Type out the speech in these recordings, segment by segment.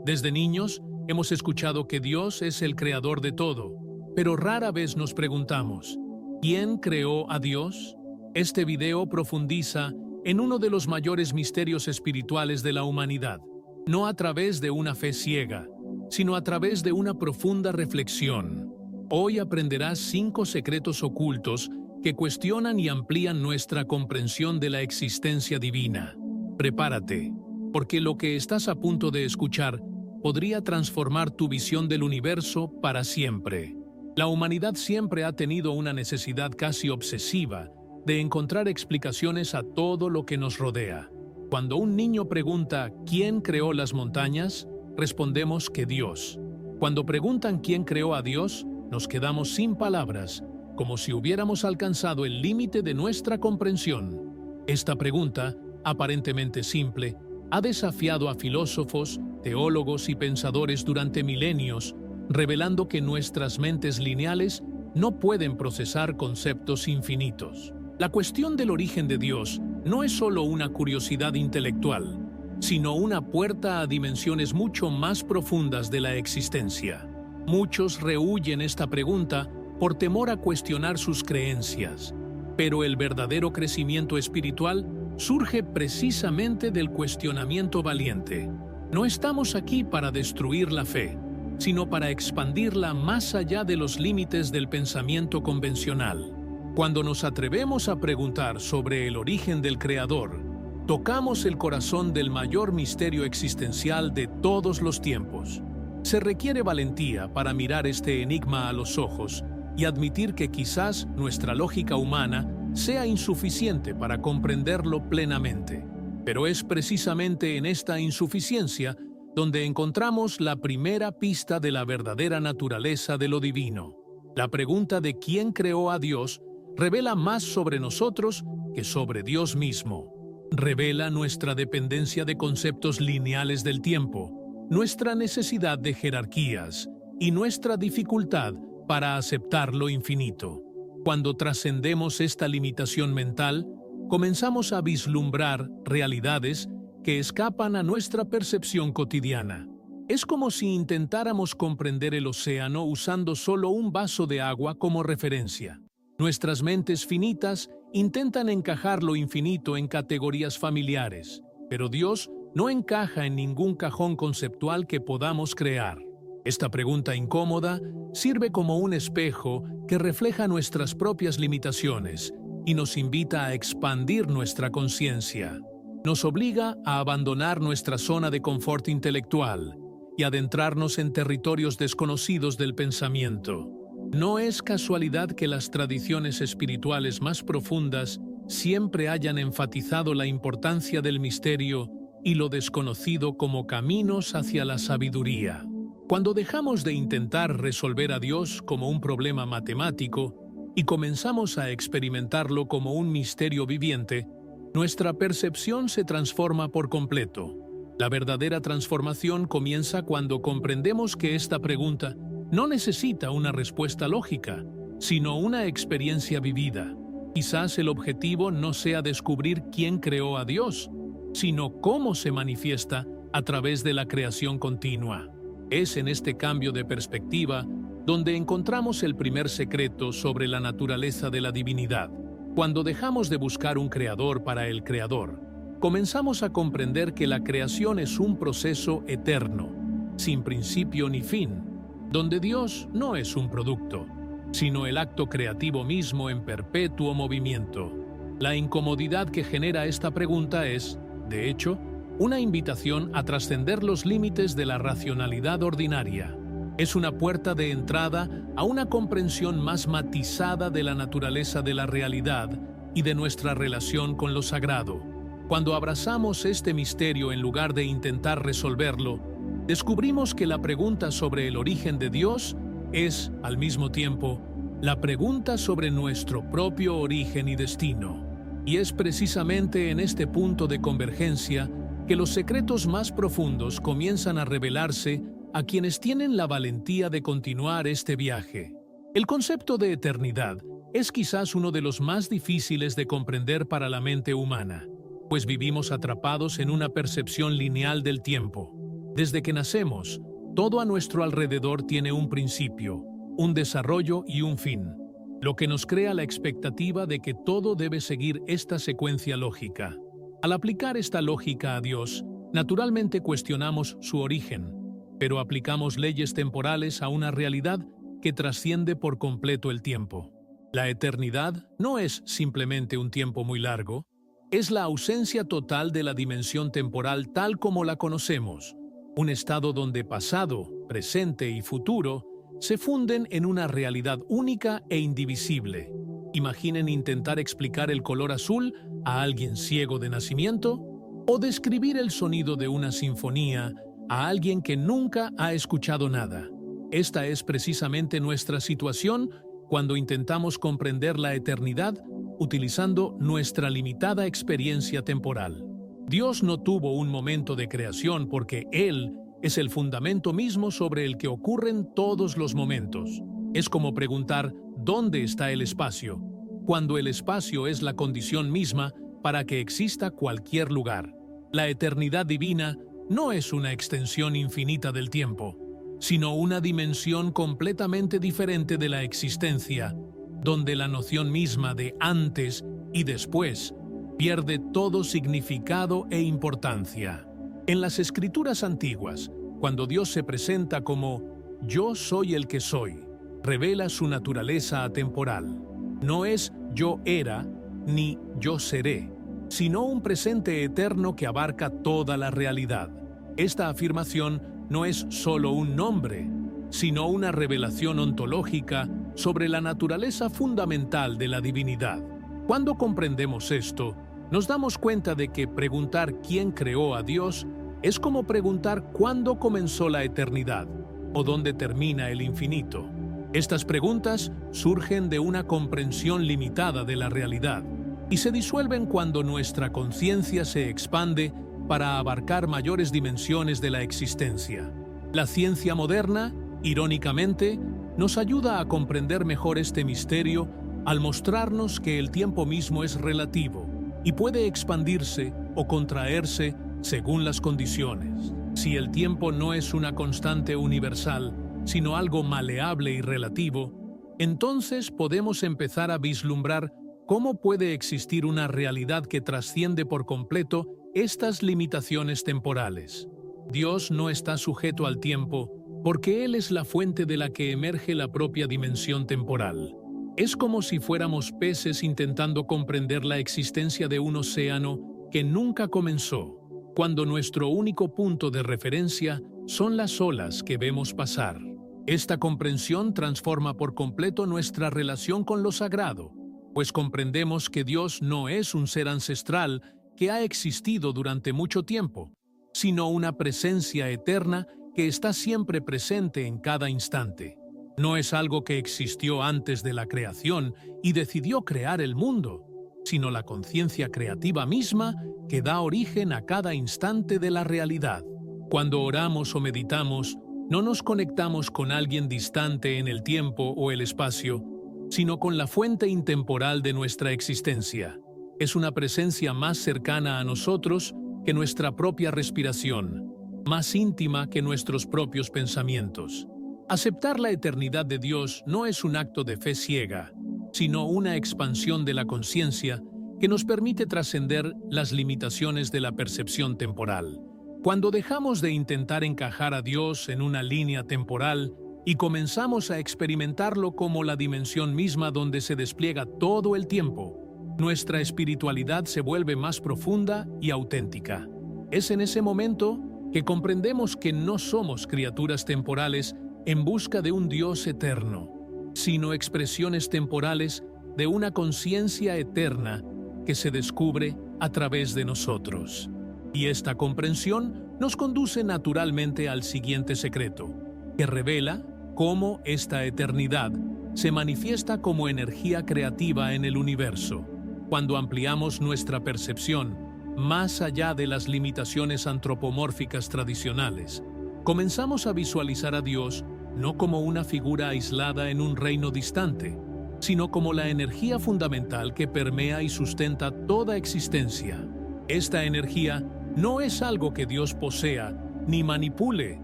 Desde niños, hemos escuchado que Dios es el creador de todo, pero rara vez nos preguntamos, ¿quién creó a Dios? Este video profundiza en uno de los mayores misterios espirituales de la humanidad, no a través de una fe ciega, sino a través de una profunda reflexión. Hoy aprenderás 5 secretos ocultos que cuestionan y amplían nuestra comprensión de la existencia divina. Prepárate, porque lo que estás a punto de escuchar podría transformar tu visión del universo para siempre. La humanidad siempre ha tenido una necesidad casi obsesiva de encontrar explicaciones a todo lo que nos rodea. Cuando un niño pregunta ¿quién creó las montañas?, respondemos que Dios. Cuando preguntan ¿quién creó a Dios?, nos quedamos sin palabras, como si hubiéramos alcanzado el límite de nuestra comprensión. Esta pregunta, aparentemente simple, ha desafiado a filósofos, teólogos y pensadores durante milenios, revelando que nuestras mentes lineales no pueden procesar conceptos infinitos. La cuestión del origen de Dios no es solo una curiosidad intelectual, sino una puerta a dimensiones mucho más profundas de la existencia. Muchos rehúyen esta pregunta por temor a cuestionar sus creencias, pero el verdadero crecimiento espiritual surge precisamente del cuestionamiento valiente. No estamos aquí para destruir la fe, sino para expandirla más allá de los límites del pensamiento convencional. Cuando nos atrevemos a preguntar sobre el origen del Creador, tocamos el corazón del mayor misterio existencial de todos los tiempos. Se requiere valentía para mirar este enigma a los ojos y admitir que quizás nuestra lógica humana sea insuficiente para comprenderlo plenamente. Pero es precisamente en esta insuficiencia donde encontramos la primera pista de la verdadera naturaleza de lo divino. La pregunta de quién creó a Dios revela más sobre nosotros que sobre Dios mismo. Revela nuestra dependencia de conceptos lineales del tiempo, nuestra necesidad de jerarquías y nuestra dificultad para aceptar lo infinito. Cuando trascendemos esta limitación mental, comenzamos a vislumbrar realidades que escapan a nuestra percepción cotidiana. Es como si intentáramos comprender el océano usando solo un vaso de agua como referencia. Nuestras mentes finitas intentan encajar lo infinito en categorías familiares, pero Dios no encaja en ningún cajón conceptual que podamos crear. Esta pregunta incómoda sirve como un espejo que refleja nuestras propias limitaciones y nos invita a expandir nuestra conciencia. Nos obliga a abandonar nuestra zona de confort intelectual y adentrarnos en territorios desconocidos del pensamiento. No es casualidad que las tradiciones espirituales más profundas siempre hayan enfatizado la importancia del misterio y lo desconocido como caminos hacia la sabiduría. Cuando dejamos de intentar resolver a Dios como un problema matemático y comenzamos a experimentarlo como un misterio viviente, nuestra percepción se transforma por completo. La verdadera transformación comienza cuando comprendemos que esta pregunta no necesita una respuesta lógica, sino una experiencia vivida. Quizás el objetivo no sea descubrir quién creó a Dios, sino cómo se manifiesta a través de la creación continua. Es en este cambio de perspectiva donde encontramos el primer secreto sobre la naturaleza de la divinidad. Cuando dejamos de buscar un creador para el creador, comenzamos a comprender que la creación es un proceso eterno, sin principio ni fin, donde Dios no es un producto, sino el acto creativo mismo en perpetuo movimiento. La incomodidad que genera esta pregunta es, de hecho, una invitación a trascender los límites de la racionalidad ordinaria. Es una puerta de entrada a una comprensión más matizada de la naturaleza de la realidad y de nuestra relación con lo sagrado. Cuando abrazamos este misterio en lugar de intentar resolverlo, descubrimos que la pregunta sobre el origen de Dios es, al mismo tiempo, la pregunta sobre nuestro propio origen y destino. Y es precisamente en este punto de convergencia que los secretos más profundos comienzan a revelarse a quienes tienen la valentía de continuar este viaje. El concepto de eternidad es quizás uno de los más difíciles de comprender para la mente humana, pues vivimos atrapados en una percepción lineal del tiempo. Desde que nacemos, todo a nuestro alrededor tiene un principio, un desarrollo y un fin, lo que nos crea la expectativa de que todo debe seguir esta secuencia lógica. Al aplicar esta lógica a Dios, naturalmente cuestionamos su origen, pero aplicamos leyes temporales a una realidad que trasciende por completo el tiempo. La eternidad no es simplemente un tiempo muy largo, es la ausencia total de la dimensión temporal tal como la conocemos, un estado donde pasado, presente y futuro se funden en una realidad única e indivisible. Imaginen intentar explicar el color azul a alguien ciego de nacimiento o describir el sonido de una sinfonía a alguien que nunca ha escuchado nada. Esta es precisamente nuestra situación cuando intentamos comprender la eternidad utilizando nuestra limitada experiencia temporal. Dios no tuvo un momento de creación porque Él es el fundamento mismo sobre el que ocurren todos los momentos. Es como preguntar ¿dónde está el espacio?, cuando el espacio es la condición misma para que exista cualquier lugar. La eternidad divina no es una extensión infinita del tiempo, sino una dimensión completamente diferente de la existencia, donde la noción misma de antes y después pierde todo significado e importancia. En las escrituras antiguas, cuando Dios se presenta como «Yo soy el que soy», revela su naturaleza atemporal. No es «yo era» ni «yo seré», sino un presente eterno que abarca toda la realidad. Esta afirmación no es solo un nombre, sino una revelación ontológica sobre la naturaleza fundamental de la divinidad. Cuando comprendemos esto, nos damos cuenta de que preguntar quién creó a Dios es como preguntar cuándo comenzó la eternidad o dónde termina el infinito. Estas preguntas surgen de una comprensión limitada de la realidad y se disuelven cuando nuestra conciencia se expande para abarcar mayores dimensiones de la existencia. La ciencia moderna, irónicamente, nos ayuda a comprender mejor este misterio al mostrarnos que el tiempo mismo es relativo y puede expandirse o contraerse según las condiciones. Si el tiempo no es una constante universal, sino algo maleable y relativo, entonces podemos empezar a vislumbrar cómo puede existir una realidad que trasciende por completo estas limitaciones temporales. Dios no está sujeto al tiempo porque Él es la fuente de la que emerge la propia dimensión temporal. Es como si fuéramos peces intentando comprender la existencia de un océano que nunca comenzó, cuando nuestro único punto de referencia son las olas que vemos pasar. Esta comprensión transforma por completo nuestra relación con lo sagrado, pues comprendemos que Dios no es un ser ancestral que ha existido durante mucho tiempo, sino una presencia eterna que está siempre presente en cada instante. No es algo que existió antes de la creación y decidió crear el mundo, sino la conciencia creativa misma que da origen a cada instante de la realidad. Cuando oramos o meditamos, no nos conectamos con alguien distante en el tiempo o el espacio, sino con la fuente intemporal de nuestra existencia. Es una presencia más cercana a nosotros que nuestra propia respiración, más íntima que nuestros propios pensamientos. Aceptar la eternidad de Dios no es un acto de fe ciega, sino una expansión de la conciencia que nos permite trascender las limitaciones de la percepción temporal. Cuando dejamos de intentar encajar a Dios en una línea temporal y comenzamos a experimentarlo como la dimensión misma donde se despliega todo el tiempo, nuestra espiritualidad se vuelve más profunda y auténtica. Es en ese momento que comprendemos que no somos criaturas temporales en busca de un Dios eterno, sino expresiones temporales de una conciencia eterna que se descubre a través de nosotros. Y esta comprensión nos conduce naturalmente al siguiente secreto, que revela cómo esta eternidad se manifiesta como energía creativa en el universo. Cuando ampliamos nuestra percepción más allá de las limitaciones antropomórficas tradicionales, comenzamos a visualizar a Dios no como una figura aislada en un reino distante, sino como la energía fundamental que permea y sustenta toda existencia. Esta energía no es algo que Dios posea ni manipule,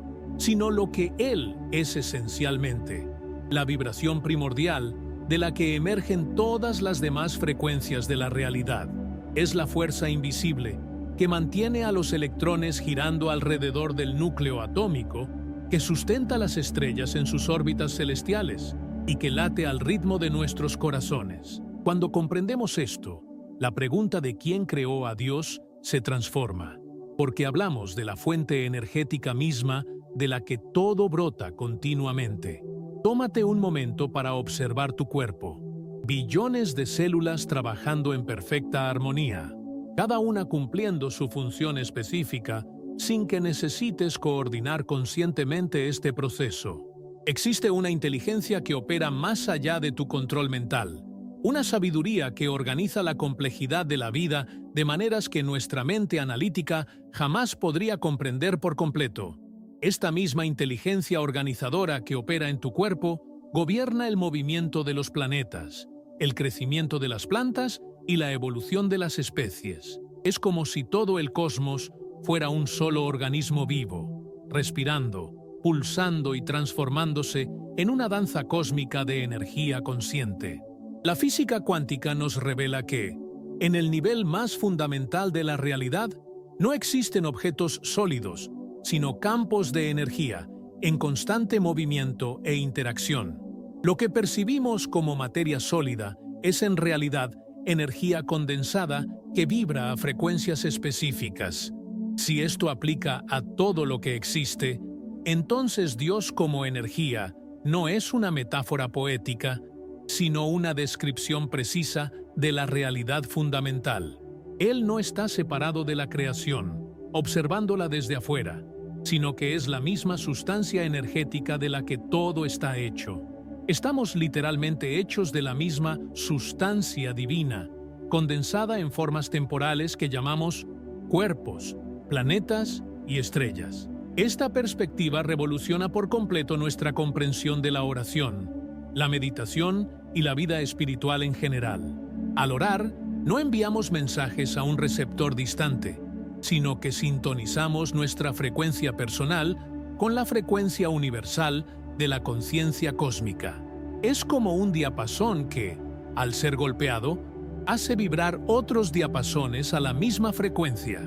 sino lo que Él es esencialmente, la vibración primordial de la que emergen todas las demás frecuencias de la realidad. Es la fuerza invisible que mantiene a los electrones girando alrededor del núcleo atómico, que sustenta las estrellas en sus órbitas celestiales y que late al ritmo de nuestros corazones. Cuando comprendemos esto, la pregunta de quién creó a Dios se transforma, porque hablamos de la fuente energética misma de la que todo brota continuamente. Tómate un momento para observar tu cuerpo. Billones de células trabajando en perfecta armonía, cada una cumpliendo su función específica sin que necesites coordinar conscientemente este proceso. Existe una inteligencia que opera más allá de tu control mental, una sabiduría que organiza la complejidad de la vida de maneras que nuestra mente analítica jamás podría comprender por completo. Esta misma inteligencia organizadora que opera en tu cuerpo gobierna el movimiento de los planetas, el crecimiento de las plantas y la evolución de las especies. Es como si todo el cosmos fuera un solo organismo vivo, respirando, pulsando y transformándose en una danza cósmica de energía consciente. La física cuántica nos revela que, en el nivel más fundamental de la realidad, no existen objetos sólidos, sino campos de energía, en constante movimiento e interacción. Lo que percibimos como materia sólida es en realidad energía condensada que vibra a frecuencias específicas. Si esto aplica a todo lo que existe, entonces Dios como energía no es una metáfora poética, sino una descripción precisa de la realidad fundamental. Él no está separado de la creación, observándola desde afuera, sino que es la misma sustancia energética de la que todo está hecho. Estamos literalmente hechos de la misma sustancia divina, condensada en formas temporales que llamamos cuerpos, planetas y estrellas. Esta perspectiva revoluciona por completo nuestra comprensión de la oración, la meditación y la vida espiritual en general. Al orar, no enviamos mensajes a un receptor distante, sino que sintonizamos nuestra frecuencia personal con la frecuencia universal de la conciencia cósmica. Es como un diapasón que, al ser golpeado, hace vibrar otros diapasones a la misma frecuencia.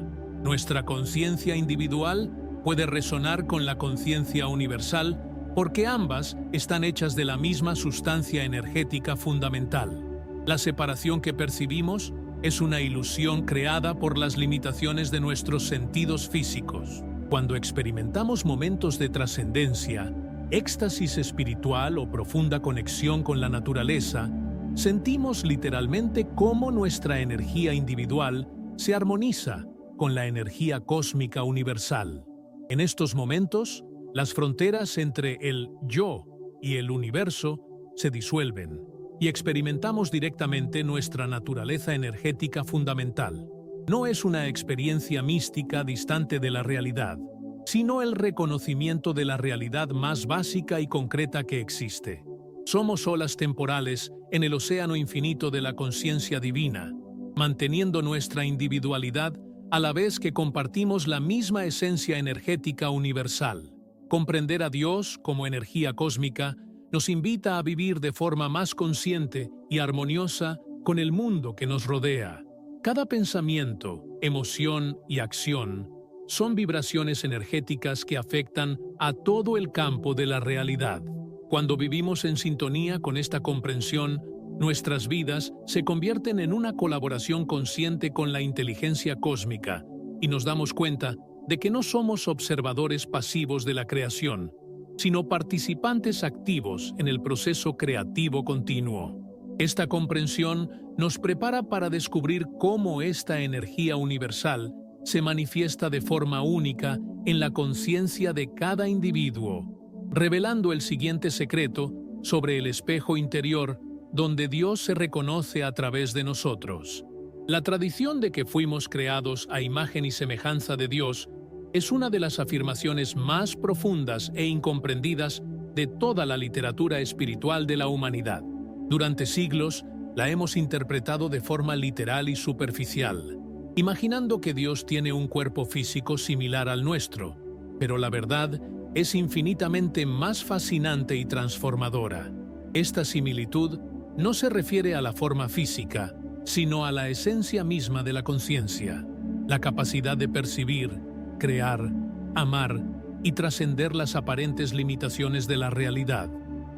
Nuestra conciencia individual puede resonar con la conciencia universal porque ambas están hechas de la misma sustancia energética fundamental. La separación que percibimos es una ilusión creada por las limitaciones de nuestros sentidos físicos. Cuando experimentamos momentos de trascendencia, éxtasis espiritual o profunda conexión con la naturaleza, sentimos literalmente cómo nuestra energía individual se armoniza con la energía cósmica universal. En estos momentos, las fronteras entre el yo y el universo se disuelven y experimentamos directamente nuestra naturaleza energética fundamental. No es una experiencia mística distante de la realidad, sino el reconocimiento de la realidad más básica y concreta que existe. Somos olas temporales en el océano infinito de la conciencia divina, manteniendo nuestra individualidad a la vez que compartimos la misma esencia energética universal. Comprender a Dios como energía cósmica nos invita a vivir de forma más consciente y armoniosa con el mundo que nos rodea. Cada pensamiento, emoción y acción son vibraciones energéticas que afectan a todo el campo de la realidad. Cuando vivimos en sintonía con esta comprensión, nuestras vidas se convierten en una colaboración consciente con la inteligencia cósmica y nos damos cuenta de que no somos observadores pasivos de la creación, sino participantes activos en el proceso creativo continuo. Esta comprensión nos prepara para descubrir cómo esta energía universal se manifiesta de forma única en la conciencia de cada individuo, revelando el siguiente secreto sobre el espejo interior donde Dios se reconoce a través de nosotros. La tradición de que fuimos creados a imagen y semejanza de Dios es una de las afirmaciones más profundas e incomprendidas de toda la literatura espiritual de la humanidad. Durante siglos, la hemos interpretado de forma literal y superficial, imaginando que Dios tiene un cuerpo físico similar al nuestro, Pero la verdad es infinitamente más fascinante y transformadora. Esta similitud no se refiere a la forma física, sino a la esencia misma de la conciencia, la capacidad de percibir, crear, amar y trascender las aparentes limitaciones de la realidad.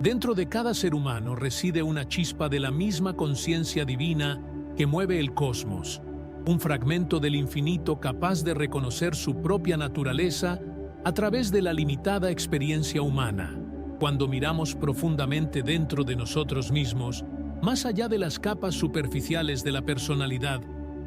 Dentro de cada ser humano reside una chispa de la misma conciencia divina que mueve el cosmos, un fragmento del infinito capaz de reconocer su propia naturaleza a través de la limitada experiencia humana. Cuando miramos profundamente dentro de nosotros mismos, más allá de las capas superficiales de la personalidad,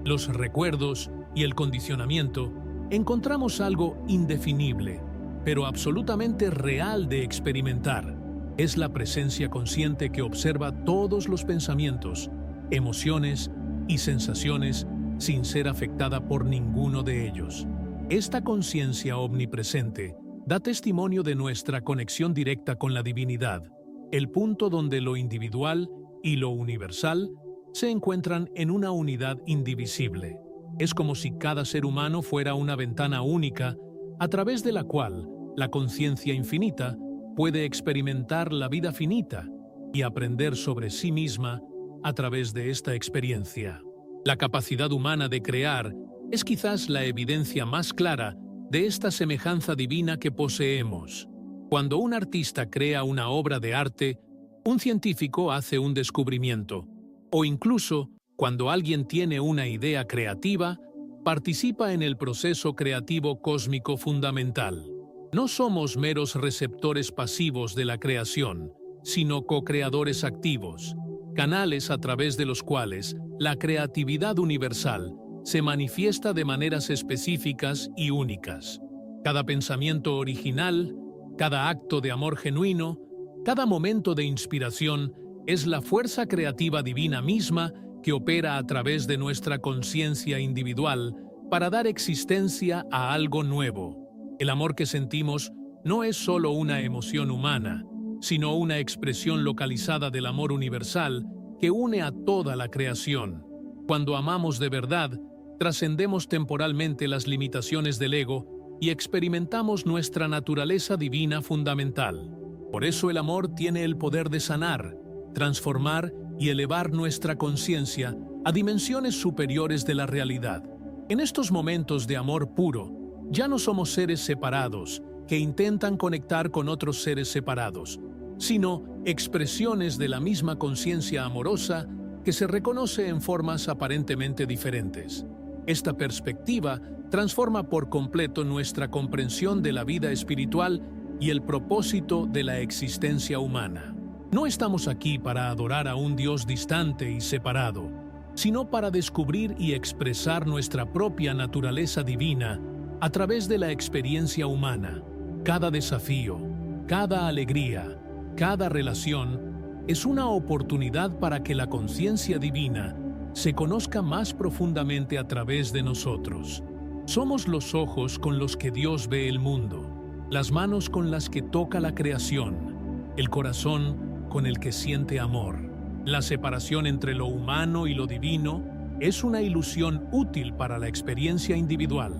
los recuerdos y el condicionamiento, encontramos algo indefinible, pero absolutamente real de experimentar. Es la presencia consciente que observa todos los pensamientos, emociones y sensaciones sin ser afectada por ninguno de ellos. Esta conciencia omnipresente da testimonio de nuestra conexión directa con la divinidad, el punto donde lo individual y lo universal se encuentran en una unidad indivisible. Es como si cada ser humano fuera una ventana única a través de la cual la conciencia infinita puede experimentar la vida finita y aprender sobre sí misma a través de esta experiencia. La capacidad humana de crear es quizás la evidencia más clara de esta semejanza divina que poseemos. Cuando un artista crea una obra de arte, un científico hace un descubrimiento, o incluso, cuando alguien tiene una idea creativa, participa en el proceso creativo cósmico fundamental. No somos meros receptores pasivos de la creación, sino co-creadores activos, canales a través de los cuales la creatividad universal se manifiesta de maneras específicas y únicas. Cada pensamiento original, cada acto de amor genuino, cada momento de inspiración es la fuerza creativa divina misma que opera a través de nuestra conciencia individual para dar existencia a algo nuevo. El amor que sentimos no es solo una emoción humana, sino una expresión localizada del amor universal que une a toda la creación. Cuando amamos de verdad, trascendemos temporalmente las limitaciones del ego y experimentamos nuestra naturaleza divina fundamental. Por eso el amor tiene el poder de sanar, transformar y elevar nuestra conciencia a dimensiones superiores de la realidad. En estos momentos de amor puro, ya no somos seres separados que intentan conectar con otros seres separados, sino expresiones de la misma conciencia amorosa que se reconoce en formas aparentemente diferentes. Esta perspectiva transforma por completo nuestra comprensión de la vida espiritual y el propósito de la existencia humana. No estamos aquí para adorar a un Dios distante y separado, sino para descubrir y expresar nuestra propia naturaleza divina a través de la experiencia humana. Cada desafío, cada alegría, cada relación es una oportunidad para que la conciencia divina se conozca más profundamente a través de nosotros. Somos los ojos con los que Dios ve el mundo, las manos con las que toca la creación, el corazón con el que siente amor. La separación entre lo humano y lo divino es una ilusión útil para la experiencia individual,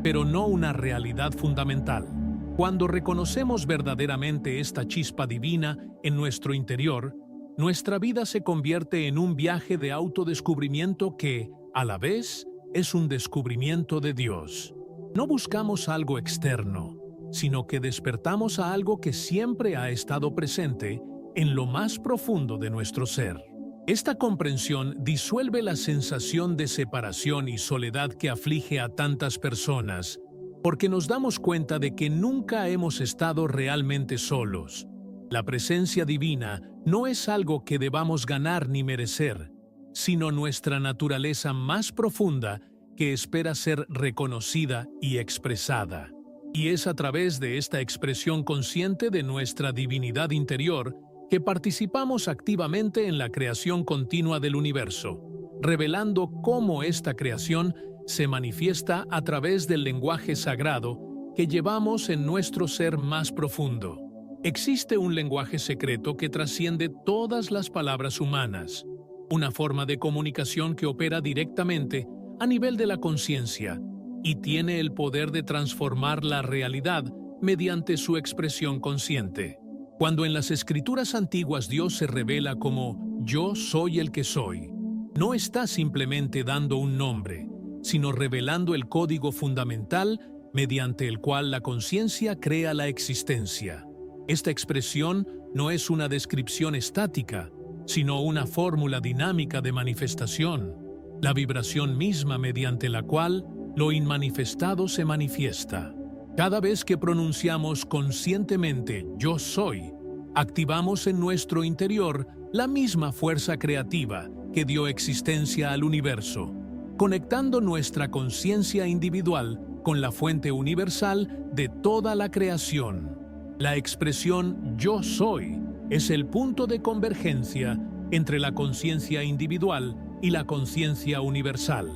pero no una realidad fundamental. Cuando reconocemos verdaderamente esta chispa divina en nuestro interior, nuestra vida se convierte en un viaje de autodescubrimiento que, a la vez, es un descubrimiento de Dios. No buscamos algo externo, sino que despertamos a algo que siempre ha estado presente en lo más profundo de nuestro ser. Esta comprensión disuelve la sensación de separación y soledad que aflige a tantas personas, porque nos damos cuenta de que nunca hemos estado realmente solos. La presencia divina no es algo que debamos ganar ni merecer, sino nuestra naturaleza más profunda que espera ser reconocida y expresada. Y es a través de esta expresión consciente de nuestra divinidad interior que participamos activamente en la creación continua del universo, revelando cómo esta creación se manifiesta a través del lenguaje sagrado que llevamos en nuestro ser más profundo. Existe un lenguaje secreto que trasciende todas las palabras humanas, una forma de comunicación que opera directamente a nivel de la conciencia y tiene el poder de transformar la realidad mediante su expresión consciente. Cuando en las escrituras antiguas Dios se revela como «Yo soy el que soy», no está simplemente dando un nombre, sino revelando el código fundamental mediante el cual la conciencia crea la existencia. Esta expresión no es una descripción estática, sino una fórmula dinámica de manifestación, la vibración misma mediante la cual lo inmanifestado se manifiesta. Cada vez que pronunciamos conscientemente «Yo soy», activamos en nuestro interior la misma fuerza creativa que dio existencia al universo, conectando nuestra conciencia individual con la fuente universal de toda la creación. La expresión «Yo soy» es el punto de convergencia entre la conciencia individual y la conciencia universal,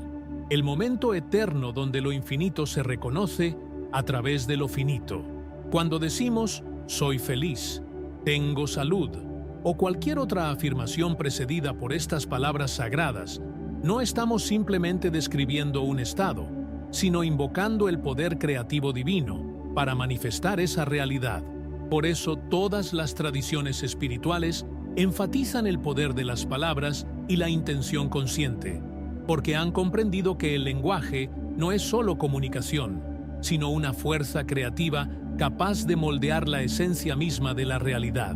el momento eterno donde lo infinito se reconoce a través de lo finito. Cuando decimos «soy feliz», «tengo salud» o cualquier otra afirmación precedida por estas palabras sagradas, no estamos simplemente describiendo un estado, sino invocando el poder creativo divino para manifestar esa realidad. Por eso todas las tradiciones espirituales enfatizan el poder de las palabras y la intención consciente, porque han comprendido que el lenguaje no es solo comunicación, sino una fuerza creativa capaz de moldear la esencia misma de la realidad.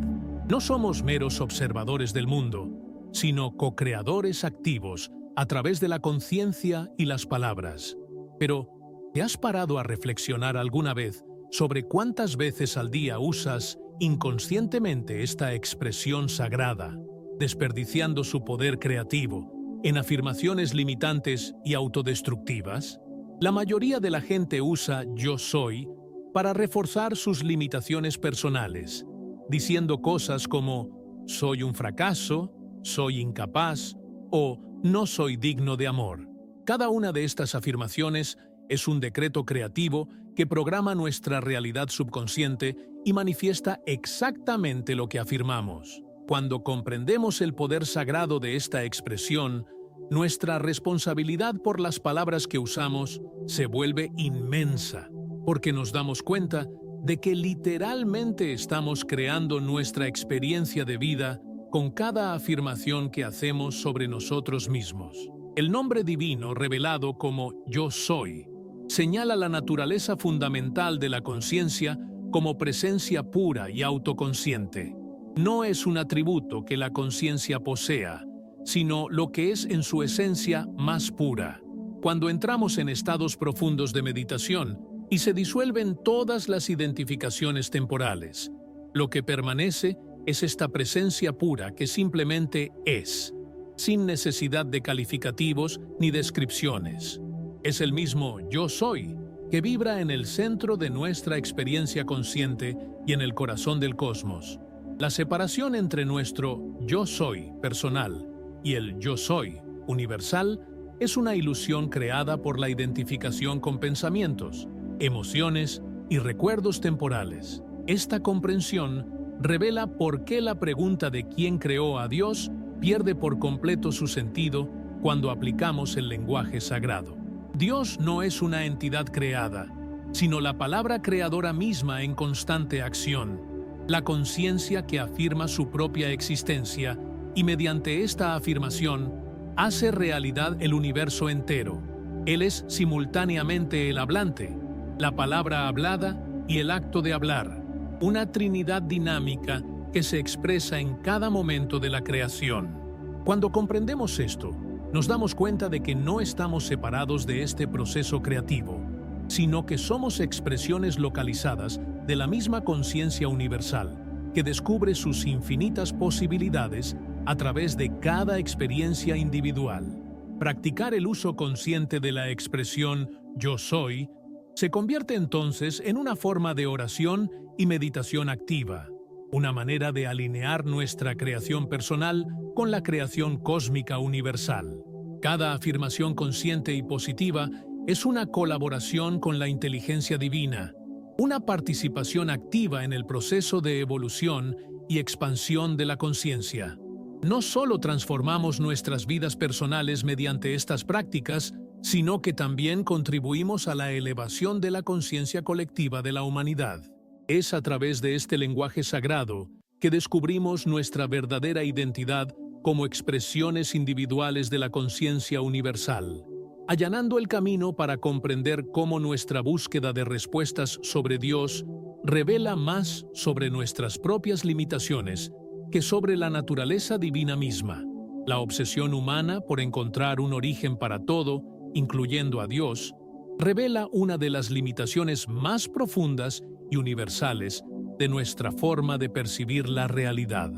No somos meros observadores del mundo, sino co-creadores activos a través de la conciencia y las palabras. Pero, ¿te has parado a reflexionar alguna vez sobre cuántas veces al día usas inconscientemente esta expresión sagrada, desperdiciando su poder creativo en afirmaciones limitantes y autodestructivas? La mayoría de la gente usa «yo soy» para reforzar sus limitaciones personales, diciendo cosas como «soy un fracaso», «soy incapaz» o «no soy digno de amor». Cada una de estas afirmaciones es un decreto creativo que programa nuestra realidad subconsciente y manifiesta exactamente lo que afirmamos. Cuando comprendemos el poder sagrado de esta expresión, nuestra responsabilidad por las palabras que usamos se vuelve inmensa, porque nos damos cuenta de que literalmente estamos creando nuestra experiencia de vida con cada afirmación que hacemos sobre nosotros mismos. El nombre divino revelado como «Yo soy» señala la naturaleza fundamental de la conciencia como presencia pura y autoconsciente. No es un atributo que la conciencia posea, sino lo que es en su esencia más pura. Cuando entramos en estados profundos de meditación y se disuelven todas las identificaciones temporales, lo que permanece es esta presencia pura que simplemente es, sin necesidad de calificativos ni descripciones. Es el mismo «yo soy» que vibra en el centro de nuestra experiencia consciente y en el corazón del cosmos. La separación entre nuestro «yo soy» personal y el «yo soy» universal es una ilusión creada por la identificación con pensamientos, emociones y recuerdos temporales. Esta comprensión revela por qué la pregunta de quién creó a Dios pierde por completo su sentido cuando aplicamos el lenguaje sagrado. Dios no es una entidad creada, sino la palabra creadora misma en constante acción, la conciencia que afirma su propia existencia y mediante esta afirmación hace realidad el universo entero. Él es simultáneamente el hablante, la palabra hablada y el acto de hablar, una trinidad dinámica que se expresa en cada momento de la creación. Cuando comprendemos esto, nos damos cuenta de que no estamos separados de este proceso creativo, sino que somos expresiones localizadas de la misma conciencia universal, que descubre sus infinitas posibilidades a través de cada experiencia individual. Practicar el uso consciente de la expresión «yo soy» se convierte entonces en una forma de oración y meditación activa, una manera de alinear nuestra creación personal con la creación cósmica universal. Cada afirmación consciente y positiva es una colaboración con la inteligencia divina, una participación activa en el proceso de evolución y expansión de la conciencia. No solo transformamos nuestras vidas personales mediante estas prácticas, sino que también contribuimos a la elevación de la conciencia colectiva de la humanidad. Es a través de este lenguaje sagrado que descubrimos nuestra verdadera identidad como expresiones individuales de la conciencia universal, allanando el camino para comprender cómo nuestra búsqueda de respuestas sobre Dios revela más sobre nuestras propias limitaciones que sobre la naturaleza divina misma. La obsesión humana por encontrar un origen para todo, incluyendo a Dios, revela una de las limitaciones más profundas y universales de nuestra forma de percibir la realidad.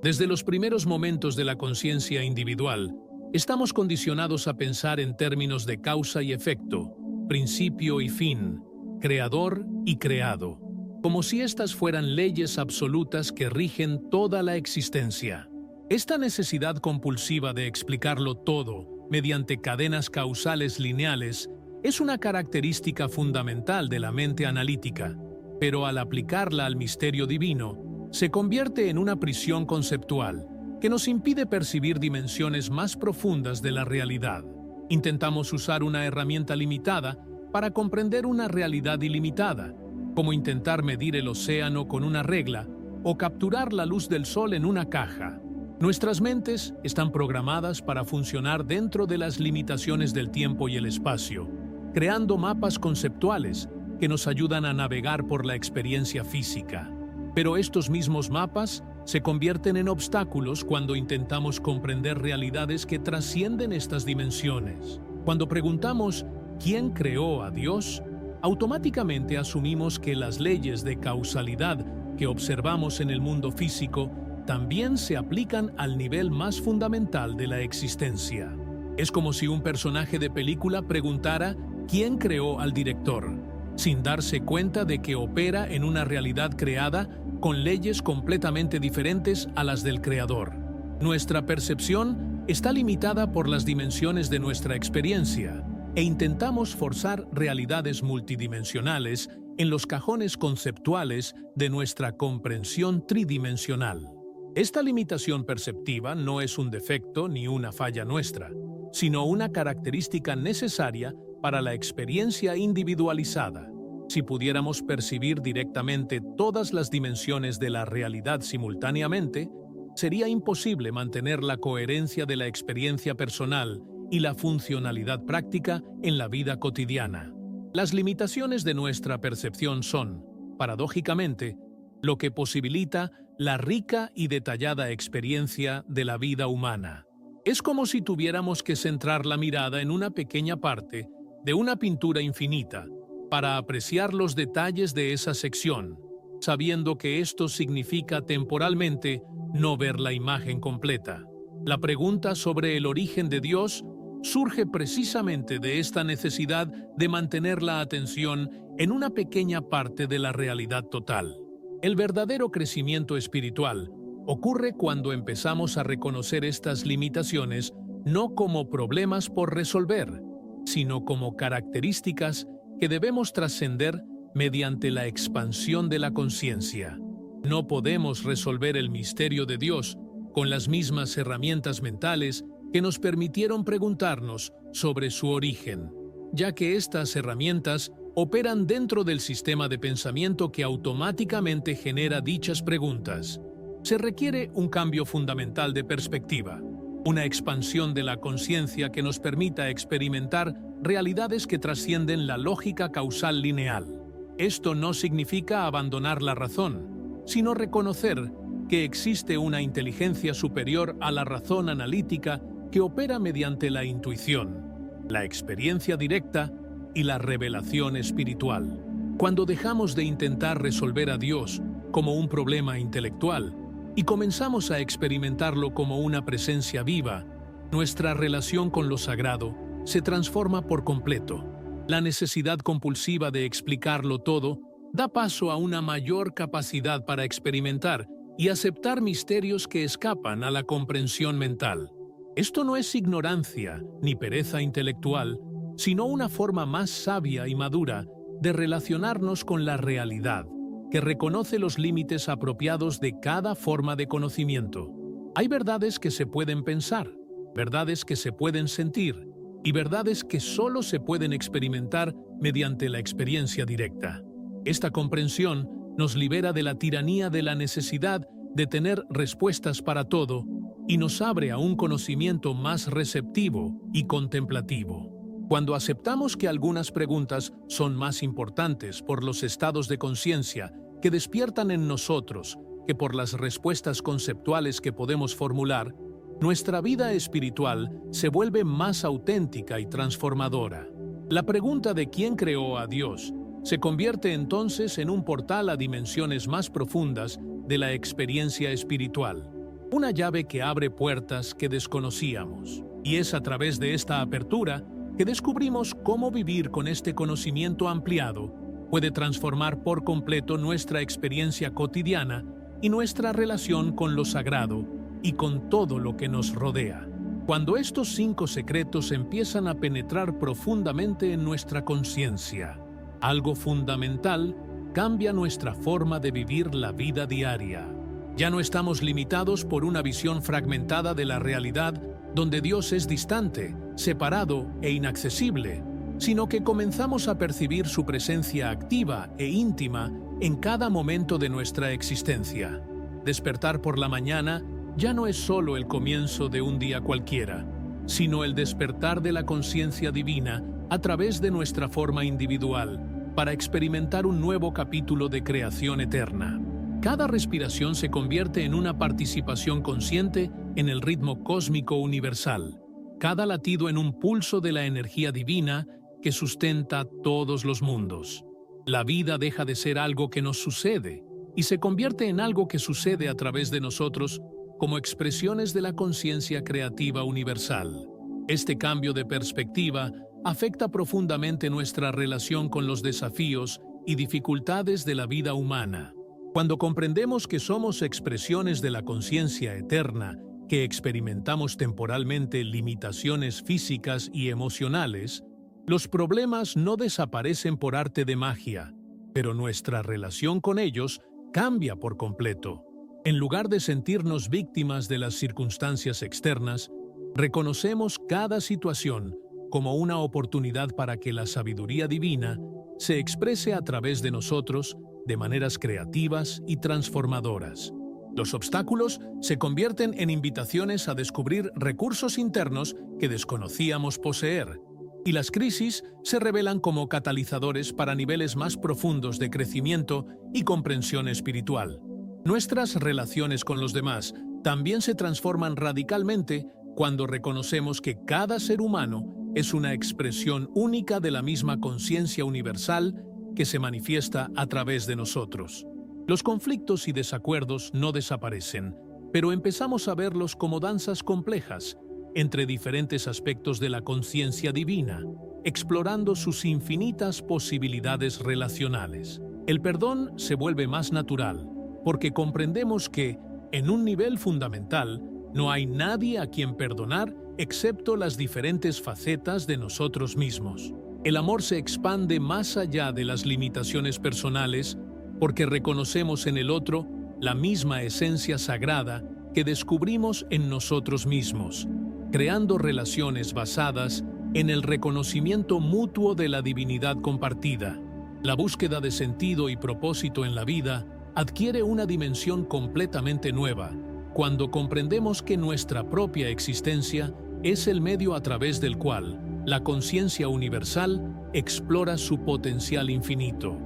Desde los primeros momentos de la conciencia individual, estamos condicionados a pensar en términos de causa y efecto, principio y fin, creador y creado, como si estas fueran leyes absolutas que rigen toda la existencia. Esta necesidad compulsiva de explicarlo todo mediante cadenas causales lineales es una característica fundamental de la mente analítica, pero al aplicarla al misterio divino, se convierte en una prisión conceptual que nos impide percibir dimensiones más profundas de la realidad. Intentamos usar una herramienta limitada para comprender una realidad ilimitada, como intentar medir el océano con una regla o capturar la luz del sol en una caja. Nuestras mentes están programadas para funcionar dentro de las limitaciones del tiempo y el espacio, creando mapas conceptuales que nos ayudan a navegar por la experiencia física. Pero estos mismos mapas se convierten en obstáculos cuando intentamos comprender realidades que trascienden estas dimensiones. Cuando preguntamos ¿quién creó a Dios?, automáticamente asumimos que las leyes de causalidad que observamos en el mundo físico también se aplican al nivel más fundamental de la existencia. Es como si un personaje de película preguntara ¿quién creó al director?, sin darse cuenta de que opera en una realidad creada con leyes completamente diferentes a las del creador. Nuestra percepción está limitada por las dimensiones de nuestra experiencia e intentamos forzar realidades multidimensionales en los cajones conceptuales de nuestra comprensión tridimensional. Esta limitación perceptiva no es un defecto ni una falla nuestra, sino una característica necesaria para la experiencia individualizada. Si pudiéramos percibir directamente todas las dimensiones de la realidad simultáneamente, sería imposible mantener la coherencia de la experiencia personal y la funcionalidad práctica en la vida cotidiana. Las limitaciones de nuestra percepción son, paradójicamente, lo que posibilita la rica y detallada experiencia de la vida humana. Es como si tuviéramos que centrar la mirada en una pequeña parte de una pintura infinita para apreciar los detalles de esa sección, sabiendo que esto significa temporalmente no ver la imagen completa. La pregunta sobre el origen de Dios surge precisamente de esta necesidad de mantener la atención en una pequeña parte de la realidad total. El verdadero crecimiento espiritual ocurre cuando empezamos a reconocer estas limitaciones no como problemas por resolver, sino como características que debemos trascender mediante la expansión de la conciencia. No podemos resolver el misterio de Dios con las mismas herramientas mentales que nos permitieron preguntarnos sobre su origen, ya que estas herramientas operan dentro del sistema de pensamiento que automáticamente genera dichas preguntas. Se requiere un cambio fundamental de perspectiva, una expansión de la conciencia que nos permita experimentar realidades que trascienden la lógica causal lineal. Esto no significa abandonar la razón, sino reconocer que existe una inteligencia superior a la razón analítica que opera mediante la intuición, la experiencia directa y la revelación espiritual. Cuando dejamos de intentar resolver a Dios como un problema intelectual y comenzamos a experimentarlo como una presencia viva, nuestra relación con lo sagrado se transforma por completo. La necesidad compulsiva de explicarlo todo da paso a una mayor capacidad para experimentar y aceptar misterios que escapan a la comprensión mental. Esto no es ignorancia ni pereza intelectual, sino una forma más sabia y madura de relacionarnos con la realidad, que reconoce los límites apropiados de cada forma de conocimiento. Hay verdades que se pueden pensar, verdades que se pueden sentir, y verdades que solo se pueden experimentar mediante la experiencia directa. Esta comprensión nos libera de la tiranía de la necesidad de tener respuestas para todo y nos abre a un conocimiento más receptivo y contemplativo. Cuando aceptamos que algunas preguntas son más importantes por los estados de conciencia que despiertan en nosotros que por las respuestas conceptuales que podemos formular, nuestra vida espiritual se vuelve más auténtica y transformadora. La pregunta de quién creó a Dios se convierte entonces en un portal a dimensiones más profundas de la experiencia espiritual, una llave que abre puertas que desconocíamos. Y es a través de esta apertura que descubrimos cómo vivir con este conocimiento ampliado puede transformar por completo nuestra experiencia cotidiana y nuestra relación con lo sagrado y con todo lo que nos rodea. Cuando estos 5 secretos empiezan a penetrar profundamente en nuestra conciencia, algo fundamental cambia nuestra forma de vivir la vida diaria. Ya no estamos limitados por una visión fragmentada de la realidad donde Dios es distante, separado e inaccesible, sino que comenzamos a percibir su presencia activa e íntima en cada momento de nuestra existencia. Despertar por la mañana ya no es solo el comienzo de un día cualquiera, sino el despertar de la conciencia divina a través de nuestra forma individual, para experimentar un nuevo capítulo de creación eterna. Cada respiración se convierte en una participación consciente en el ritmo cósmico universal, cada latido en un pulso de la energía divina que sustenta todos los mundos. La vida deja de ser algo que nos sucede y se convierte en algo que sucede a través de nosotros como expresiones de la conciencia creativa universal. Este cambio de perspectiva afecta profundamente nuestra relación con los desafíos y dificultades de la vida humana. Cuando comprendemos que somos expresiones de la conciencia eterna, que experimentamos temporalmente limitaciones físicas y emocionales, los problemas no desaparecen por arte de magia, pero nuestra relación con ellos cambia por completo. En lugar de sentirnos víctimas de las circunstancias externas, reconocemos cada situación como una oportunidad para que la sabiduría divina se exprese a través de nosotros de maneras creativas y transformadoras. Los obstáculos se convierten en invitaciones a descubrir recursos internos que desconocíamos poseer, y las crisis se revelan como catalizadores para niveles más profundos de crecimiento y comprensión espiritual. Nuestras relaciones con los demás también se transforman radicalmente cuando reconocemos que cada ser humano es una expresión única de la misma conciencia universal que se manifiesta a través de nosotros. Los conflictos y desacuerdos no desaparecen, pero empezamos a verlos como danzas complejas entre diferentes aspectos de la conciencia divina, explorando sus infinitas posibilidades relacionales. El perdón se vuelve más natural, porque comprendemos que, en un nivel fundamental, no hay nadie a quien perdonar excepto las diferentes facetas de nosotros mismos. El amor se expande más allá de las limitaciones personales porque reconocemos en el otro la misma esencia sagrada que descubrimos en nosotros mismos, creando relaciones basadas en el reconocimiento mutuo de la divinidad compartida. La búsqueda de sentido y propósito en la vida adquiere una dimensión completamente nueva cuando comprendemos que nuestra propia existencia es el medio a través del cual la conciencia universal explora su potencial infinito.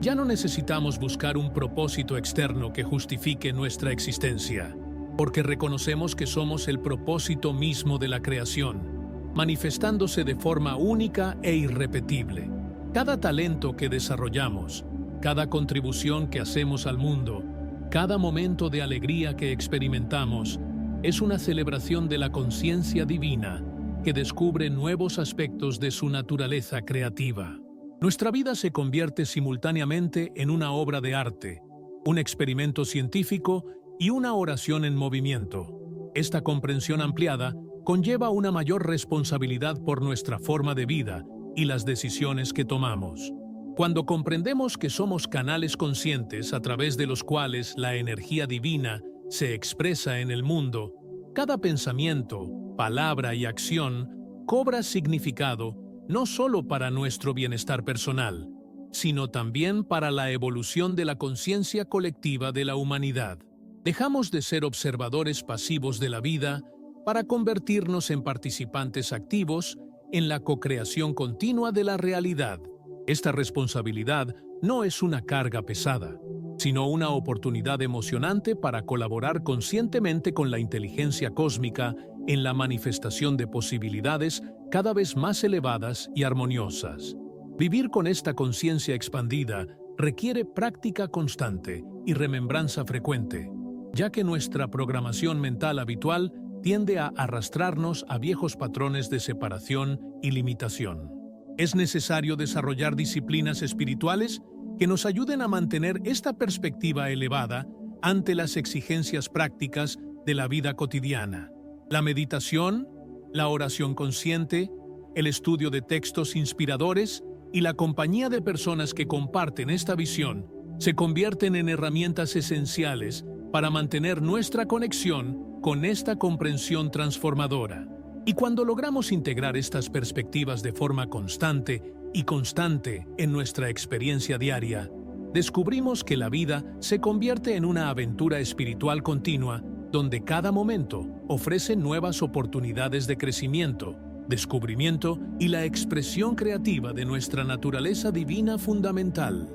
Ya no necesitamos buscar un propósito externo que justifique nuestra existencia, porque reconocemos que somos el propósito mismo de la creación, manifestándose de forma única e irrepetible. Cada talento que desarrollamos, cada contribución que hacemos al mundo, cada momento de alegría que experimentamos, es una celebración de la conciencia divina que descubre nuevos aspectos de su naturaleza creativa. Nuestra vida se convierte simultáneamente en una obra de arte, un experimento científico y una oración en movimiento. Esta comprensión ampliada conlleva una mayor responsabilidad por nuestra forma de vida y las decisiones que tomamos. Cuando comprendemos que somos canales conscientes a través de los cuales la energía divina se expresa en el mundo, cada pensamiento, palabra y acción cobra significado no solo para nuestro bienestar personal, sino también para la evolución de la conciencia colectiva de la humanidad. Dejamos de ser observadores pasivos de la vida para convertirnos en participantes activos en la co-creación continua de la realidad. Esta responsabilidad no es una carga pesada, sino una oportunidad emocionante para colaborar conscientemente con la inteligencia cósmica en la manifestación de posibilidades cada vez más elevadas y armoniosas. Vivir con esta conciencia expandida requiere práctica constante y remembranza frecuente, ya que nuestra programación mental habitual tiende a arrastrarnos a viejos patrones de separación y limitación. Es necesario desarrollar disciplinas espirituales que nos ayuden a mantener esta perspectiva elevada ante las exigencias prácticas de la vida cotidiana. La meditación, la oración consciente, el estudio de textos inspiradores y la compañía de personas que comparten esta visión se convierten en herramientas esenciales para mantener nuestra conexión con esta comprensión transformadora. Y cuando logramos integrar estas perspectivas de forma constante en nuestra experiencia diaria, descubrimos que la vida se convierte en una aventura espiritual continua donde cada momento ofrece nuevas oportunidades de crecimiento, descubrimiento y la expresión creativa de nuestra naturaleza divina fundamental.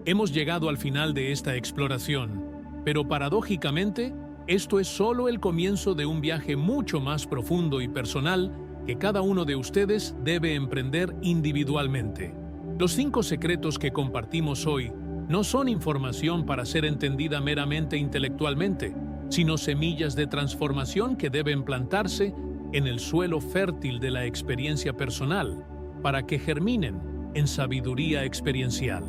Hemos llegado al final de esta exploración, pero paradójicamente, esto es solo el comienzo de un viaje mucho más profundo y personal que cada uno de ustedes debe emprender individualmente. Los 5 secretos que compartimos hoy no son información para ser entendida meramente intelectualmente, sino semillas de transformación que deben plantarse en el suelo fértil de la experiencia personal para que germinen en sabiduría experiencial.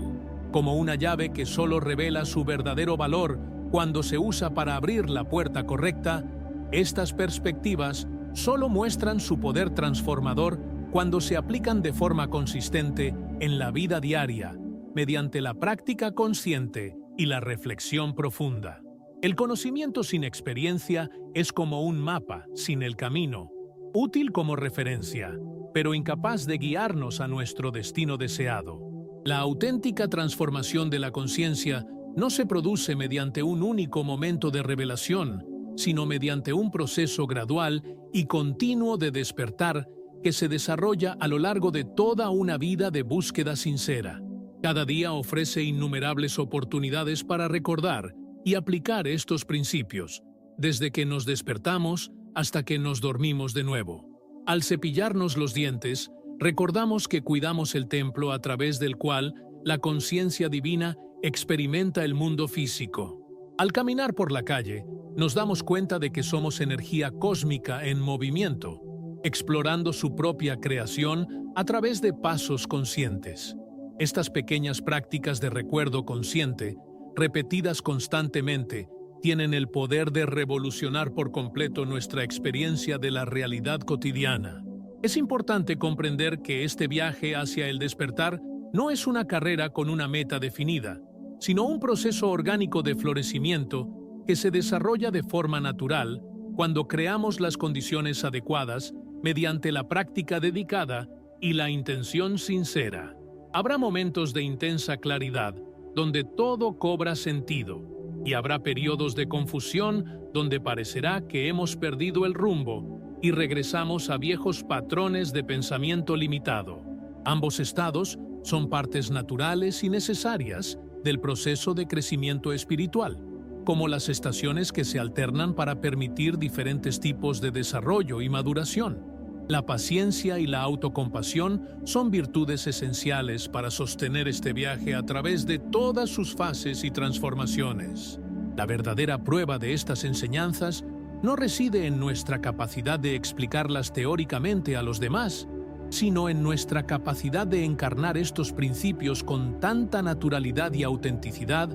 Como una llave que solo revela su verdadero valor cuando se usa para abrir la puerta correcta, estas perspectivas solo muestran su poder transformador cuando se aplican de forma consistente en la vida diaria, mediante la práctica consciente y la reflexión profunda. El conocimiento sin experiencia es como un mapa sin el camino, útil como referencia, pero incapaz de guiarnos a nuestro destino deseado. La auténtica transformación de la conciencia no se produce mediante un único momento de revelación, sino mediante un proceso gradual y continuo de despertar que se desarrolla a lo largo de toda una vida de búsqueda sincera. Cada día ofrece innumerables oportunidades para recordar y aplicar estos principios, desde que nos despertamos hasta que nos dormimos de nuevo. Al cepillarnos los dientes, recordamos que cuidamos el templo a través del cual la conciencia divina experimenta el mundo físico. Al caminar por la calle, nos damos cuenta de que somos energía cósmica en movimiento, explorando su propia creación a través de pasos conscientes. Estas pequeñas prácticas de recuerdo consciente, repetidas constantemente, tienen el poder de revolucionar por completo nuestra experiencia de la realidad cotidiana. Es importante comprender que este viaje hacia el despertar no es una carrera con una meta definida, sino un proceso orgánico de florecimiento que se desarrolla de forma natural cuando creamos las condiciones adecuadas mediante la práctica dedicada y la intención sincera. Habrá momentos de intensa claridad, donde todo cobra sentido, y habrá periodos de confusión donde parecerá que hemos perdido el rumbo y regresamos a viejos patrones de pensamiento limitado. Ambos estados son partes naturales y necesarias del proceso de crecimiento espiritual, como las estaciones que se alternan para permitir diferentes tipos de desarrollo y maduración. La paciencia y la autocompasión son virtudes esenciales para sostener este viaje a través de todas sus fases y transformaciones. La verdadera prueba de estas enseñanzas no reside en nuestra capacidad de explicarlas teóricamente a los demás, sino en nuestra capacidad de encarnar estos principios con tanta naturalidad y autenticidad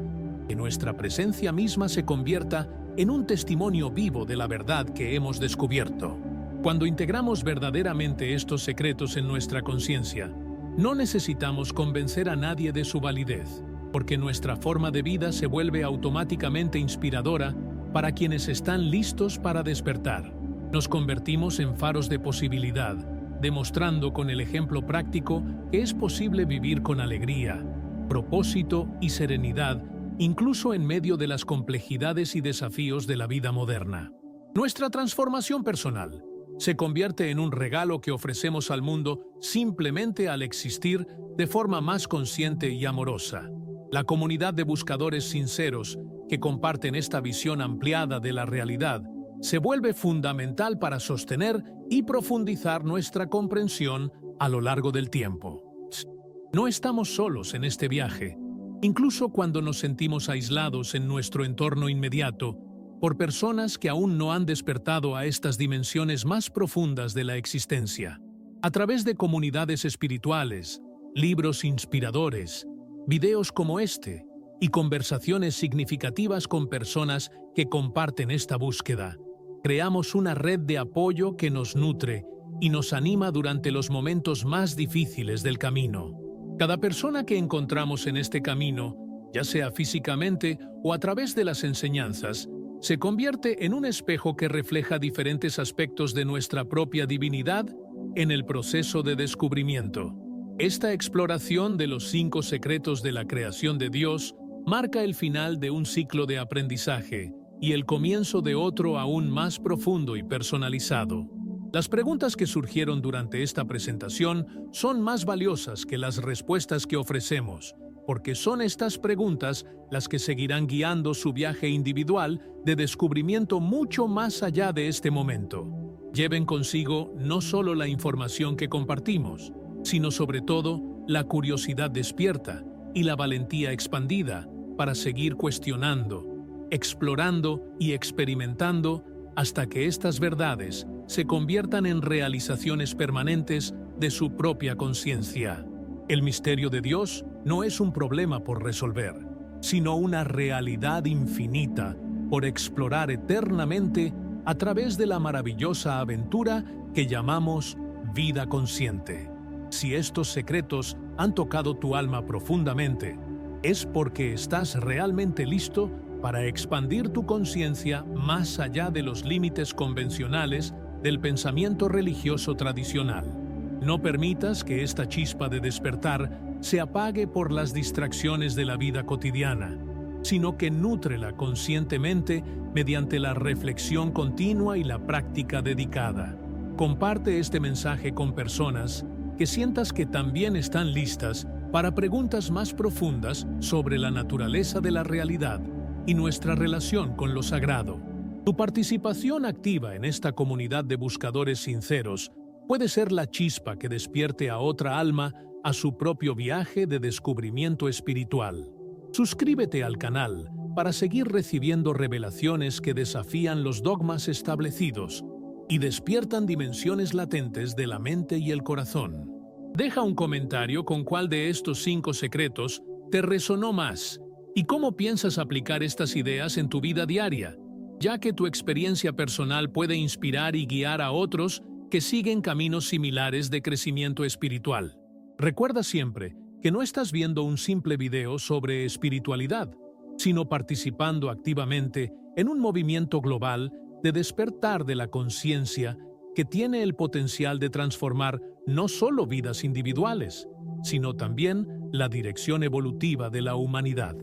que nuestra presencia misma se convierta en un testimonio vivo de la verdad que hemos descubierto. Cuando integramos verdaderamente estos secretos en nuestra conciencia, no necesitamos convencer a nadie de su validez, porque nuestra forma de vida se vuelve automáticamente inspiradora para quienes están listos para despertar. Nos convertimos en faros de posibilidad, demostrando con el ejemplo práctico que es posible vivir con alegría, propósito y serenidad, incluso en medio de las complejidades y desafíos de la vida moderna. Nuestra transformación personal se convierte en un regalo que ofrecemos al mundo simplemente al existir de forma más consciente y amorosa. La comunidad de buscadores sinceros que comparten esta visión ampliada de la realidad se vuelve fundamental para sostener y profundizar nuestra comprensión a lo largo del tiempo. No estamos solos en este viaje, incluso cuando nos sentimos aislados en nuestro entorno inmediato, por personas que aún no han despertado a estas dimensiones más profundas de la existencia. A través de comunidades espirituales, libros inspiradores, videos como este y conversaciones significativas con personas que comparten esta búsqueda, creamos una red de apoyo que nos nutre y nos anima durante los momentos más difíciles del camino. Cada persona que encontramos en este camino, ya sea físicamente o a través de las enseñanzas, se convierte en un espejo que refleja diferentes aspectos de nuestra propia divinidad en el proceso de descubrimiento. Esta exploración de los 5 secretos de la creación de Dios marca el final de un ciclo de aprendizaje y el comienzo de otro aún más profundo y personalizado. Las preguntas que surgieron durante esta presentación son más valiosas que las respuestas que ofrecemos, porque son estas preguntas las que seguirán guiando su viaje individual de descubrimiento mucho más allá de este momento. Lleven consigo no solo la información que compartimos, sino sobre todo la curiosidad despierta y la valentía expandida para seguir cuestionando, explorando y experimentando hasta que estas verdades se conviertan en realizaciones permanentes de su propia conciencia. El misterio de Dios no es un problema por resolver, sino una realidad infinita por explorar eternamente a través de la maravillosa aventura que llamamos vida consciente. Si estos secretos han tocado tu alma profundamente, es porque estás realmente listo para expandir tu conciencia más allá de los límites convencionales del pensamiento religioso tradicional. No permitas que esta chispa de despertar se apague por las distracciones de la vida cotidiana, sino que nútrela conscientemente mediante la reflexión continua y la práctica dedicada. Comparte este mensaje con personas que sientas que también están listas para preguntas más profundas sobre la naturaleza de la realidad y nuestra relación con lo sagrado. Tu participación activa en esta comunidad de buscadores sinceros puede ser la chispa que despierte a otra alma a su propio viaje de descubrimiento espiritual. Suscríbete al canal para seguir recibiendo revelaciones que desafían los dogmas establecidos y despiertan dimensiones latentes de la mente y el corazón. Deja un comentario con cuál de estos 5 secretos te resonó más y cómo piensas aplicar estas ideas en tu vida diaria, ya que tu experiencia personal puede inspirar y guiar a otros que siguen caminos similares de crecimiento espiritual. Recuerda siempre que no estás viendo un simple video sobre espiritualidad, sino participando activamente en un movimiento global de despertar de la conciencia que tiene el potencial de transformar no solo vidas individuales, sino también la dirección evolutiva de la humanidad.